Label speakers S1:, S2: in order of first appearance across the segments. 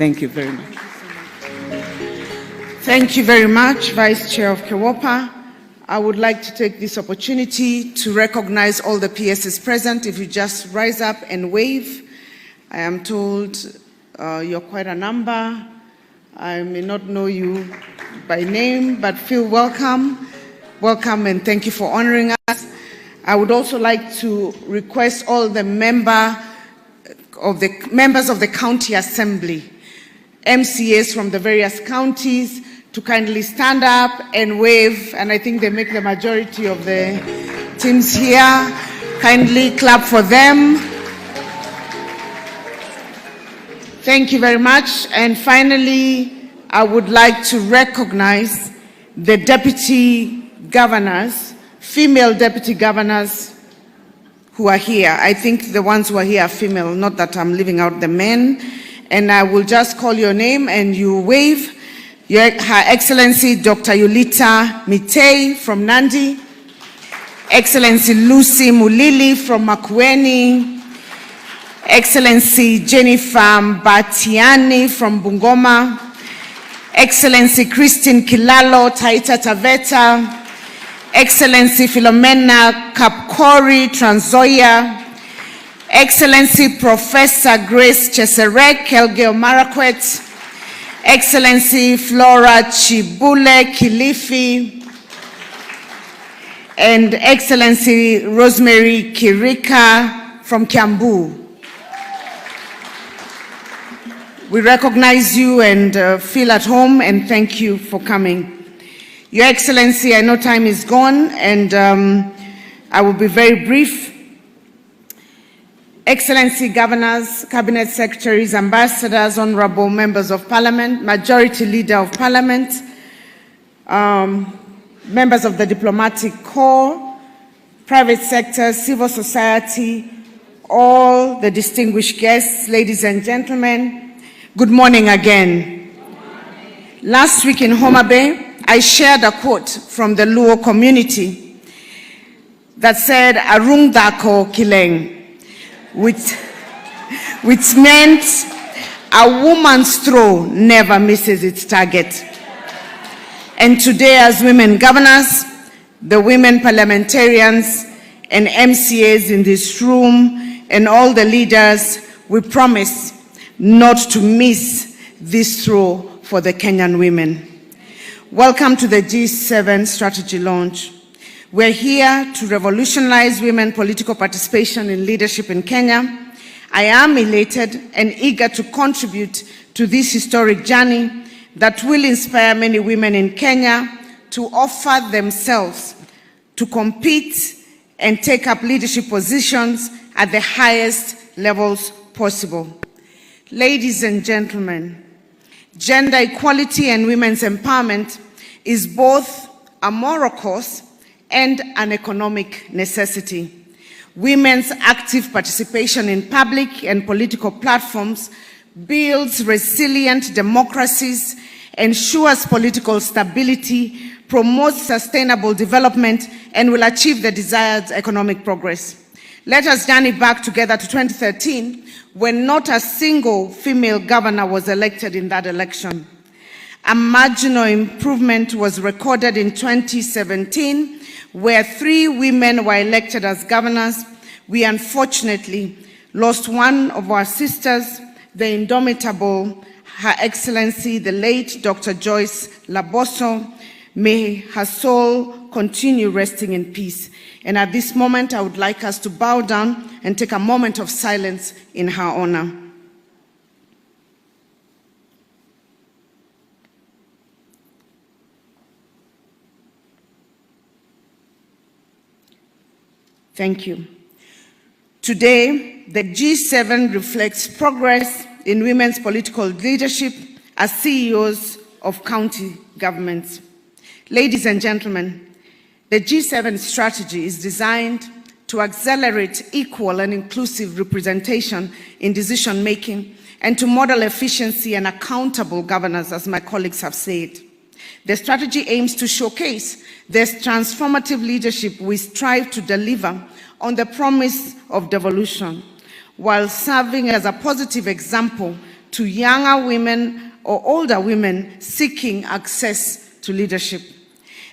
S1: Thank you very much. Thank you very much, Vice Chair of KEWOPA. I would like to take this opportunity to recognize all the PSs present. If you just rise up and wave. I am told you're quite a number. I may not know you by name, but feel welcome. Welcome and thank you for honoring us. I would also like to request all the members of the County Assembly, MCAs from the various counties, to kindly stand up and wave, and I think they make the majority of the teams here. Kindly clap for them. Thank you very much. And finally, I would like to recognize the deputy governors, female deputy governors who are here. I think the ones who are here are female, not that I'm leaving out the men. And I will just call your name and you wave. Her Excellency Dr. Yulita Mitei from Nandi, Excellency Lucy Mulili from Makueni, Excellency Jennifer Mbatiani from Bungoma, Excellency Christine Kilalo, Taita Taveta, Excellency Philomena Kapkori, Trans Nzoia, Excellency Professor Grace Cheserek, Elgeyo Marakwet, Excellency Flora Chibule, Kilifi, and Excellency Rosemary Kirika from Kiambu. We recognize you and feel at home, and thank you for coming. Your Excellency, I know time is gone, and I will be very brief. Excellency Governors, Cabinet Secretaries, Ambassadors, Honorable Members of Parliament, Majority Leader of Parliament, members of the Diplomatic Corps, private sector, civil society, all the distinguished guests, ladies and gentlemen, good morning again. Good morning. Last week in Homa Bay, I shared a quote from the Luo community that said, "Arung dako kileng," which meant a woman's throw never misses its target. And today, as women governors, the women parliamentarians and MCAs in this room, and all the leaders, we promise not to miss this throw for the Kenyan women. Welcome to the G7 strategy launch. We're here to revolutionize women political participation in leadership in Kenya. I am elated and eager to contribute to this historic journey that will inspire many women in Kenya to offer themselves to compete and take up leadership positions at the highest levels possible. Ladies and gentlemen, gender equality and women's empowerment is both a moral cause and an economic necessity. Women's active participation in public and political platforms builds resilient democracies, ensures political stability, promotes sustainable development, and will achieve the desired economic progress. Let us journey back together to 2013, when not a single female governor was elected in that election. A marginal improvement was recorded in 2017, where 3 women were elected as governors. We unfortunately lost one of our sisters, the indomitable Her Excellency, the late Dr. Joyce Laboso. May her soul continue resting in peace. And at this moment, I would like us to bow down and take a moment of silence in her honor. Thank you. Today, the G7 reflects progress in women's political leadership as CEOs of county governments. Ladies and gentlemen, the G7 strategy is designed to accelerate equal and inclusive representation in decision-making and to model efficiency and accountable governance, as my colleagues have said. The strategy aims to showcase the transformative leadership we strive to deliver on the promise of devolution, while serving as a positive example to younger women or older women seeking access to leadership.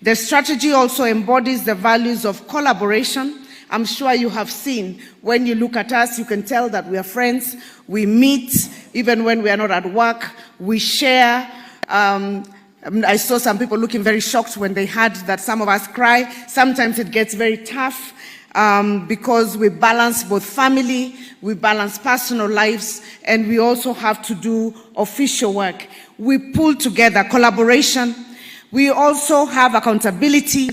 S1: The strategy also embodies the values of collaboration. I'm sure you have seen, when you look at us, you can tell that we are friends. We meet, even when we are not at work. We share. I saw some people looking very shocked when they heard that some of us cry. Sometimes it gets very tough because we balance both family, we balance personal lives, and we also have to do official work. We pull together collaboration. We also have accountability,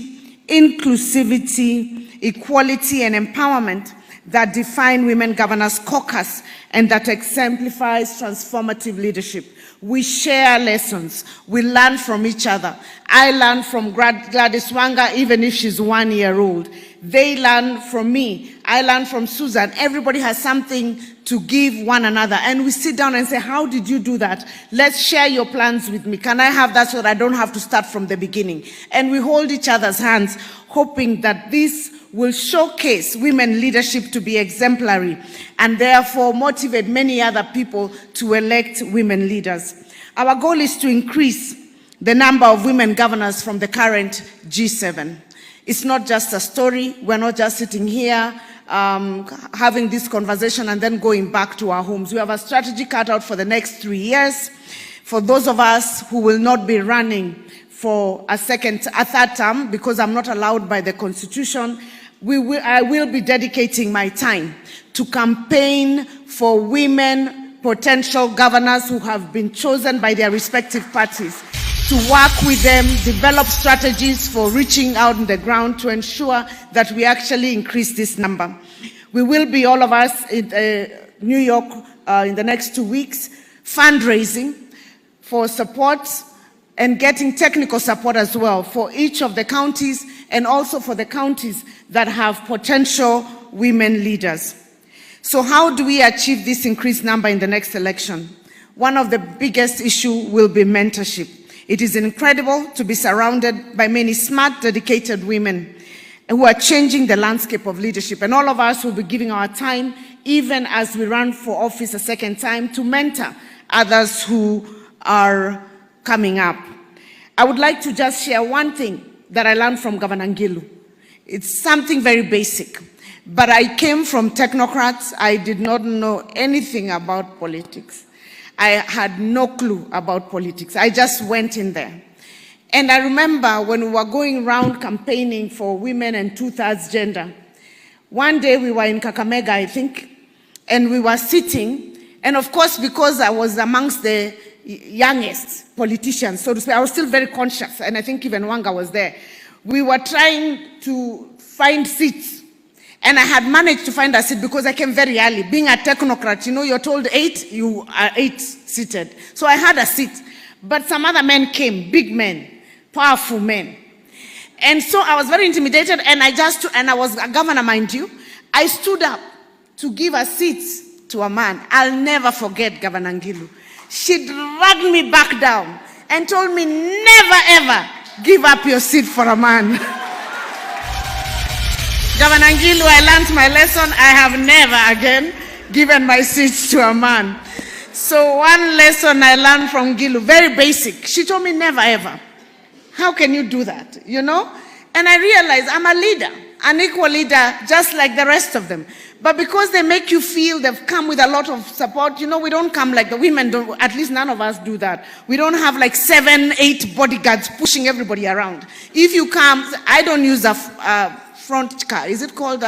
S1: inclusivity, equality, and empowerment that define Women Governors Caucus and that exemplifies transformative leadership. We share lessons. We learn from each other. I learn from Gladys Wanga, even if she's 1 year old. They learn from me. I learn from Susan. Everybody has something to give one another. And we sit down and say, how did you do that? Let's share your plans with me. Can I have that so that I don't have to start from the beginning? And we hold each other's hands, hoping that this will showcase women leadership to be exemplary and therefore motivate many other people to elect women leaders. Our goal is to increase the number of women governors from the current G7. It's not just a story. We're not just sitting here having this conversation and then going back to our homes. We have a strategy cut out for the next 3 years. For those of us who will not be running for a third term, because I'm not allowed by the Constitution, I will be dedicating my time to campaign for women potential governors who have been chosen by their respective parties, to work with them, develop strategies for reaching out on the ground to ensure that we actually increase this number. We will be, all of us, in New York in the next 2 weeks, fundraising for support and getting technical support as well for each of the counties and also for the counties that have potential women leaders. So how do we achieve this increased number in the next election? One of the biggest issues will be mentorship. It is incredible to be surrounded by many smart, dedicated women who are changing the landscape of leadership. And all of us will be giving our time, even as we run for office a second time, to mentor others who are coming up. I would like to just share one thing that I learned from Governor Ngilu. It's something very basic, but I came from technocrats. I did not know anything about politics. I had no clue about politics. I just went in there. And I remember when we were going around campaigning for women and 2/3 gender, one day we were in Kakamega, I think, and we were sitting, and of course, because I was amongst the youngest politicians, so to speak, I was still very conscious, and I think even Wanga was there. We were trying to find seats, and I had managed to find a seat because I came very early. Being a technocrat, you know, you're told 8, you are 8 seated. So I had a seat, but some other men came, big men, powerful men. And so I was very intimidated, and I was a governor, mind you. I stood up to give a seat to a man. I'll never forget Governor Ngilu. She dragged me back down and told me, never ever give up your seat for a man. Governor Ngilu, I learned my lesson. I have never again given my seat to a man. So one lesson I learned from Ngilu, very basic. She told me, never ever. How can you do that, you know? And I realized I'm a leader, an equal leader, just like the rest of them. But because they make you feel they've come with a lot of support, you know, we don't come like the women don't, at least none of us do that. We don't have like 7, 8 bodyguards pushing everybody around. If you come, I don't use a front car. Is it called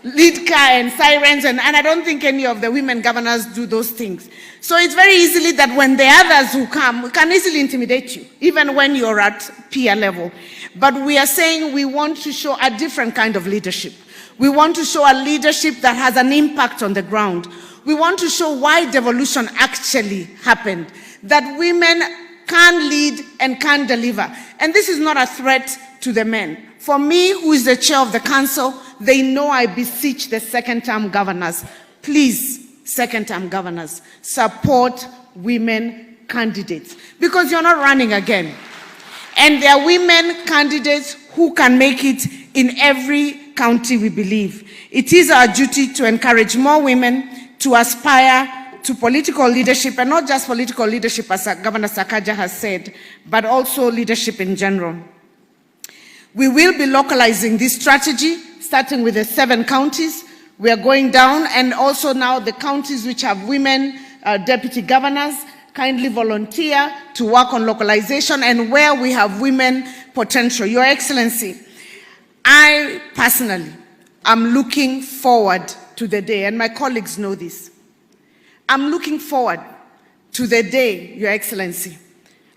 S1: lead car and sirens? And I don't think any of the women governors do those things. So it's very easily that when the others who come can easily intimidate you, even when you're at peer level. But we are saying we want to show a different kind of leadership. We want to show a leadership that has an impact on the ground. We want to show why devolution actually happened, that women can lead and can deliver. And this is not a threat to the men. For me, who is the chair of the council, they know I beseech the second-term governors, please, second-term governors, support women candidates, because you're not running again. And there are women candidates who can make it in every county, we believe. It is our duty to encourage more women, to aspire to political leadership, and not just political leadership, as Governor Sakaja has said, but also leadership in general. We will be localizing this strategy, starting with the 7 counties. We are going down, and also now the counties which have women deputy governors kindly volunteer to work on localization, and where we have women potential. Your Excellency, I personally am looking forward to the day, and my colleagues know this. I'm looking forward to the day, Your Excellency,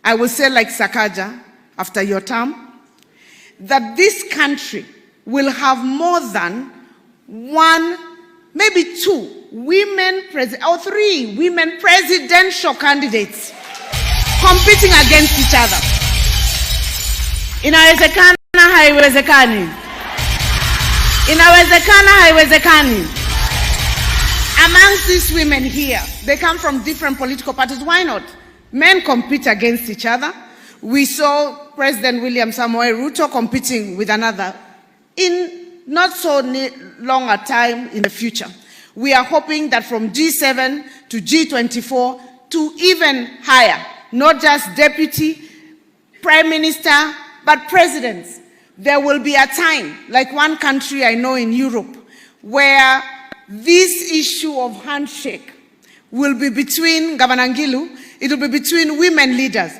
S1: I will say like Sakaja after your term, that this country will have more than 1, maybe 2 women or 3 women presidential candidates competing against each other. Inawezekana, haiwezekani? Inawezekana, haiwezekani? Amongst these women here, they come from different political parties. Why not? Men compete against each other. We saw President William Samoei Ruto competing with another in not so long a time in the future. We are hoping that from G7 to G24 to even higher, not just deputy, prime minister, but presidents, there will be a time, like one country I know in Europe, where this issue of handshake will be between, Governor Ngilu, it will be between women leaders.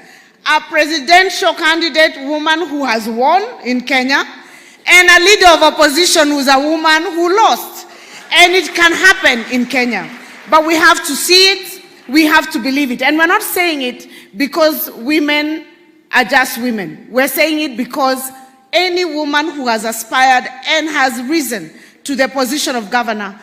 S1: A presidential candidate woman who has won in Kenya, and a leader of opposition who's a woman who lost. And it can happen in Kenya. But we have to see it, we have to believe it. And we're not saying it because women are just women. We're saying it because any woman who has aspired and has risen to the position of governor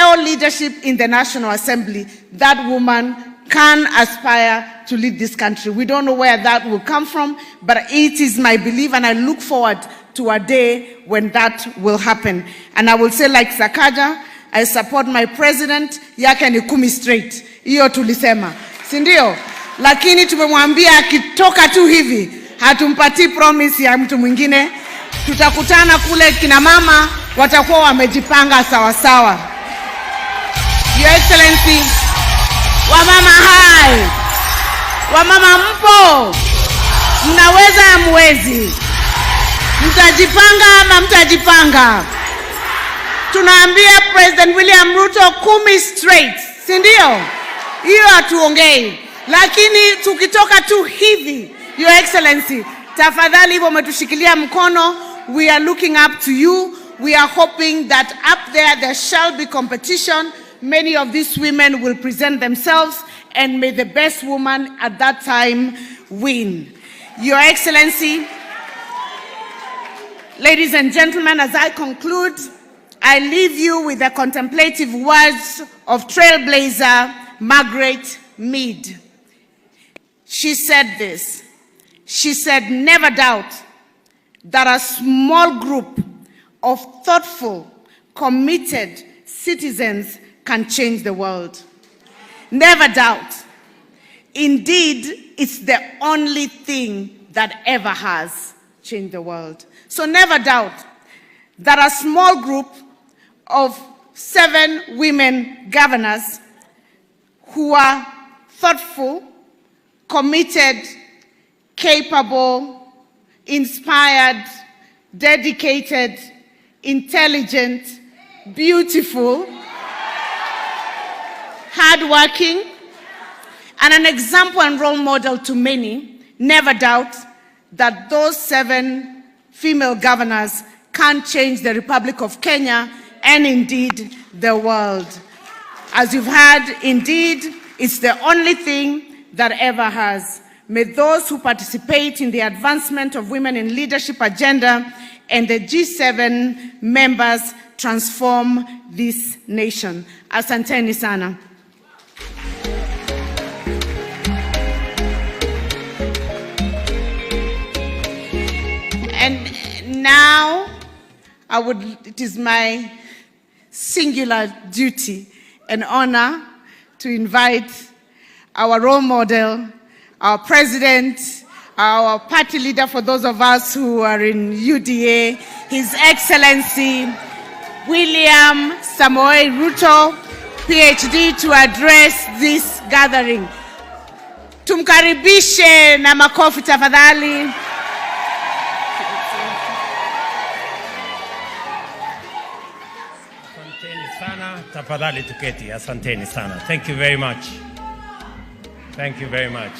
S1: or leadership in the National Assembly, that woman can aspire to lead this country. We don't know where that will come from, but it is my belief, and I look forward to a day when that will happen. And I will say like Sakaja, I support my president, yake ni Kumi straight. Hiyo tulisema, si ndio? Lakini tumemwambia akitoka tu hivi, hatumpati promise ya mtu mwingine. Tutakutana kule, kina mama watakuwa wamejipanga sawa sawa. Your Excellency, wamama hai, wamama mpo, mnaweza hamwezi? Mtajipanga ama mtajipanga? Tunaambia President William Ruto Kumi straight, si ndio? Hiyo hatuongei. Lakini tukitoka tu hivi, Your Excellency, tafadhali hivyo umetushikilia mkono, we are looking up to you. We are hoping that up there shall be competition. Many of these women will present themselves, and may the best woman at that time win. Your Excellency, ladies and gentlemen, as I conclude, I leave you with the contemplative words of trailblazer Margaret Mead. She said this. She said, "Never doubt that a small group of thoughtful, committed citizens can change the world. Never doubt. Indeed, it's the only thing that ever has changed the world." So never doubt that a small group of 7 women governors who are thoughtful, committed, capable, inspired, dedicated, intelligent, beautiful, hardworking, and an example and role model to many, never doubt that those 7 female governors can change the Republic of Kenya and indeed the world. As you've heard, indeed, it's the only thing that ever has. May those who participate in the advancement of women in leadership agenda and the G7 members transform this nation. Asanteni sana. And now, it is my singular duty and honor to invite our role model, our president, our party leader for those of us who are in UDA, His Excellency William Samoei Ruto, PhD to address this gathering. Tumkaribishe na makofi tafadhali.
S2: Asanteni sana, tafadhali tuketi. Asanteni sana. Thank you very much. Thank you very much.